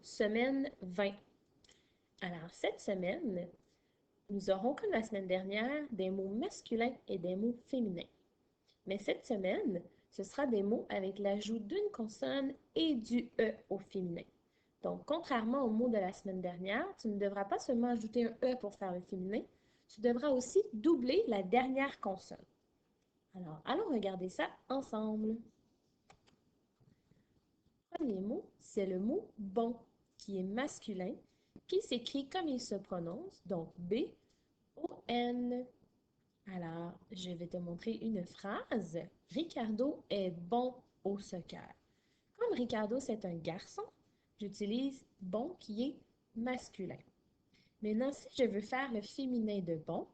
semaine 20. Alors, cette semaine, nous aurons, comme la semaine dernière, des mots masculins et des mots féminins. Mais cette semaine, ce sera des mots avec l'ajout d'une consonne et du « e » au féminin. Donc, contrairement aux mots de la semaine dernière, tu ne devras pas seulement ajouter un « e » pour faire le féminin, tu devras aussi doubler la dernière consonne. Alors, allons regarder ça ensemble. Le premier mot, c'est le mot « bon » qui est masculin, qui s'écrit comme il se prononce, donc B-O-N. Alors, je vais te montrer une phrase. Ricardo est bon au soccer. Comme Ricardo, c'est un garçon, j'utilise bon qui est masculin. Maintenant, si je veux faire le féminin de bon,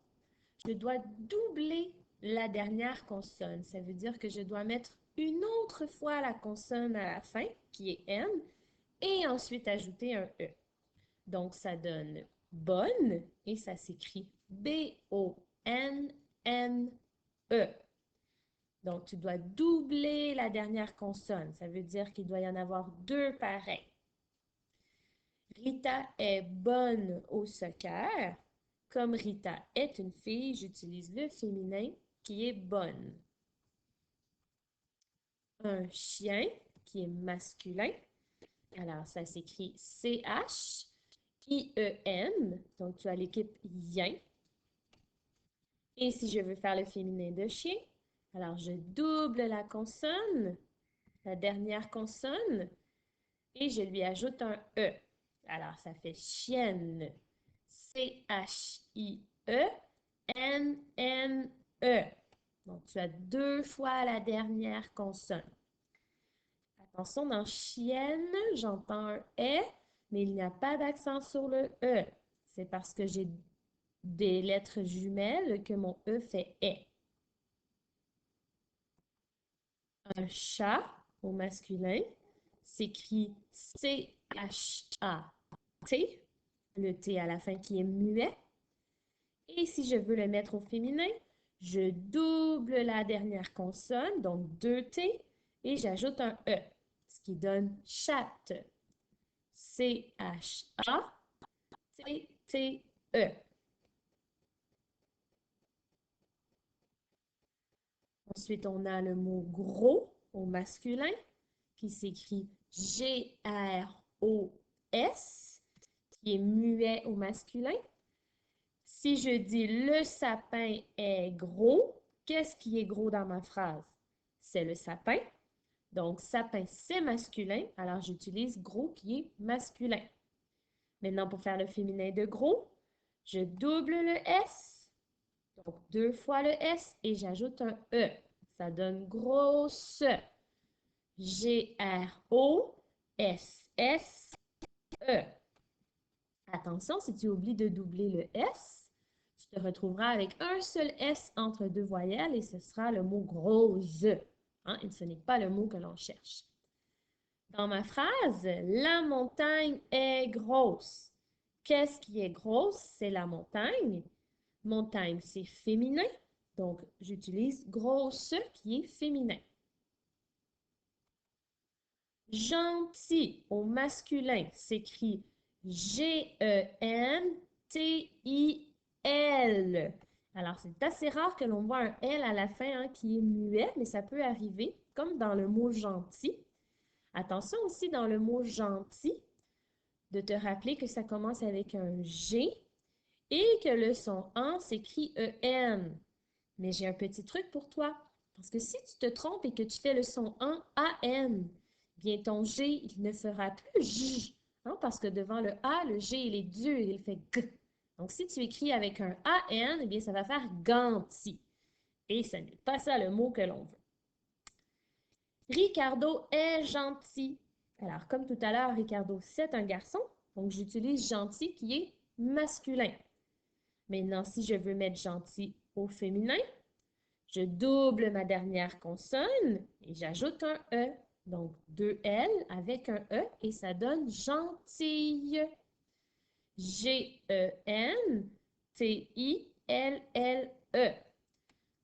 je dois doubler la dernière consonne. Ça veut dire que je dois mettre une autre fois la consonne à la fin, qui est N, et ensuite ajouter un E. Donc, ça donne bonne et ça s'écrit B-O-N-N-E. Donc, tu dois doubler la dernière consonne. Ça veut dire qu'il doit y en avoir deux pareils. Rita est bonne au soccer. Comme Rita est une fille, j'utilise le féminin qui est bonne. Un chien qui est masculin. Alors, ça s'écrit C-H-I-E-N. Donc, tu as l'équipe yen. Et si je veux faire le féminin de chien, alors je double la consonne, la dernière consonne, et je lui ajoute un E. Alors, ça fait chienne. C-H-I-E-N-N-E. Donc, tu as deux fois la dernière consonne. Attention, dans chienne, j'entends un E, mais il n'y a pas d'accent sur le E. C'est parce que j'ai des lettres jumelles que mon E fait E. Un chat au masculin s'écrit C-H-A-T, le T à la fin qui est muet. Et si je veux le mettre au féminin, je double la dernière consonne, donc deux T, et j'ajoute un E, ce qui donne chatte. C-H-A-T-T-E. Ensuite, on a le mot gros au masculin qui s'écrit G-R-O-S, qui est muet au masculin. Si je dis le sapin est gros, qu'est-ce qui est gros dans ma phrase? C'est le sapin. Donc, sapin, c'est masculin. Alors, j'utilise gros qui est masculin. Maintenant, pour faire le féminin de gros, je double le S. Donc, deux fois le S et j'ajoute un E. Ça donne grosse. G-R-O-S-S-E. Attention, si tu oublies de doubler le S, tu te retrouveras avec un seul S entre deux voyelles et ce sera le mot grosse. Hein? Et ce n'est pas le mot que l'on cherche. Dans ma phrase, la montagne est grosse. Qu'est-ce qui est grosse? C'est la montagne. Montagne, c'est féminin. Donc, j'utilise grosse qui est féminin. Gentil au masculin s'écrit G-E-N-T-I-L. Alors, c'est assez rare que l'on voit un L à la fin qui est muet, mais ça peut arriver, comme dans le mot gentil. Attention aussi dans le mot gentil, de te rappeler que ça commence avec un G et que le son en s'écrit E-N. Mais j'ai un petit truc pour toi. Parce que si tu te trompes et que tu fais le son en A-N, bien ton G, il ne fera plus J. Hein, parce que devant le A, le G, il est dur, il fait G. Donc, si tu écris avec un A-N, eh bien, ça va faire ganti. Et ce n'est pas ça le mot que l'on veut. Ricardo est gentil. Alors, comme tout à l'heure, Ricardo, c'est un garçon. Donc, j'utilise gentil qui est masculin. Maintenant, si je veux mettre gentil au féminin, je double ma dernière consonne et j'ajoute un E. Donc, deux L avec un E et ça donne gentille. G-E-N-T-I-L-L-E.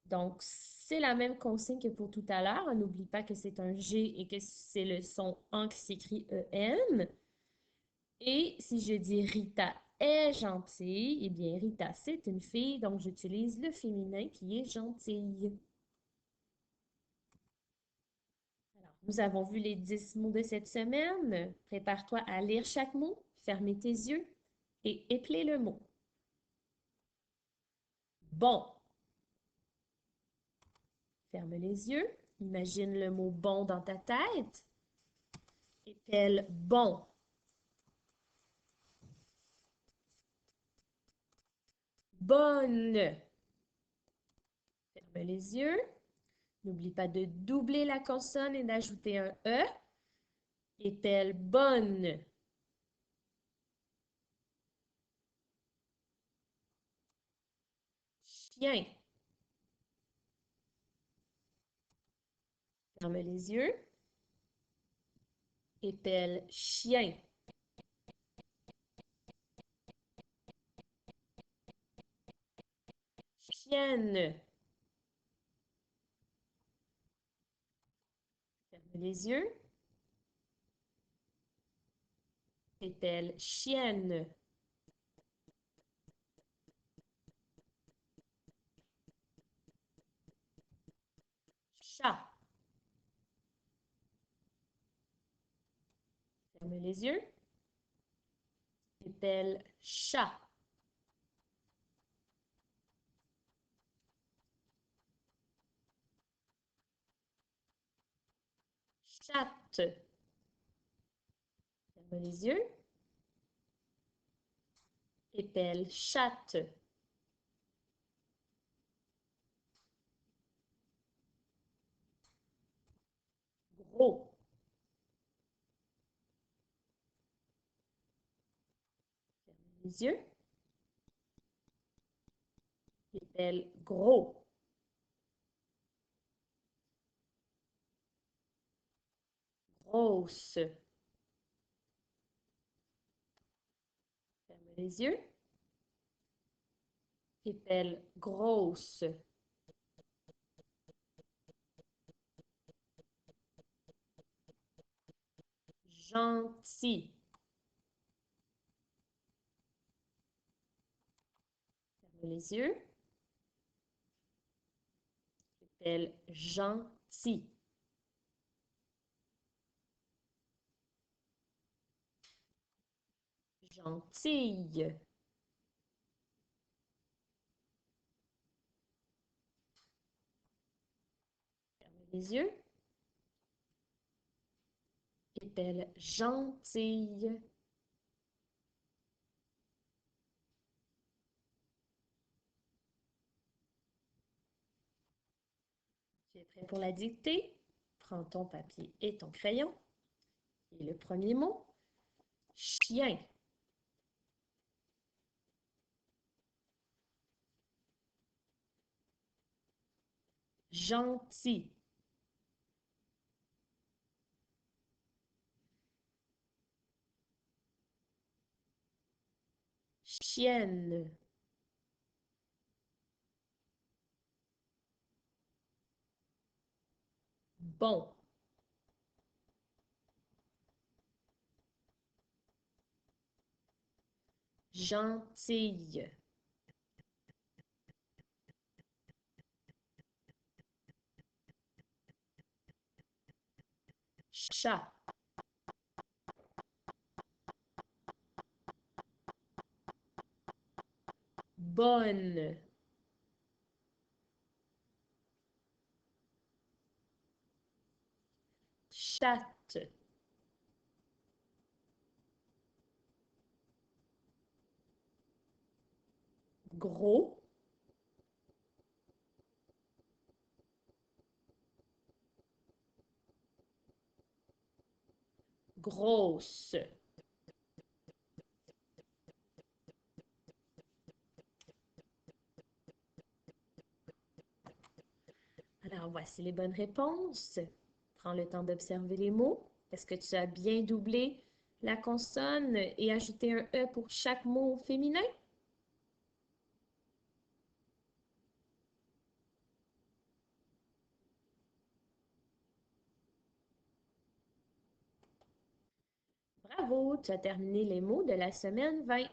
Donc, c'est la même consigne que pour tout à l'heure. N'oublie pas que c'est un G et que c'est le son en qui s'écrit E-N. Et si je dis Rita est gentille, eh bien Rita, c'est une fille, donc j'utilise le féminin qui est gentille. Alors, nous avons vu les 10 mots de cette semaine. Prépare-toi à lire chaque mot, fermer tes yeux et épeler le mot. Bon, ferme les yeux, imagine le mot bon dans ta tête. Épelle bon. Bonne. Ferme les yeux. N'oublie pas de doubler la consonne et d'ajouter un E. Épelle bonne. Chien. Ferme les yeux. Épelle chien. Chienne. Ferme les yeux. Épelle chienne. Chat. Ferme les yeux. Épelle chat. Chatte. Ferme les yeux. Épelle chatte. Gros. Ferme les yeux. Épelle gros. Grosse. Ferme les yeux. Épelle grosse. Gentil. Ferme les yeux. Épelle gentil. Gentille. Ferme les yeux. Épelle gentille. Tu es prêt pour la dictée? Prends ton papier et ton crayon. Et le premier mot, chien. Gentil. Chienne. Bon. Gentille. Chat. Bonne. Chatte. Gros. Grosse. Alors, voici les bonnes réponses. Prends le temps d'observer les mots. Est-ce que tu as bien doublé la consonne et ajouté un E pour chaque mot féminin? Bravo! Bravo, tu as terminé les mots de la semaine 20.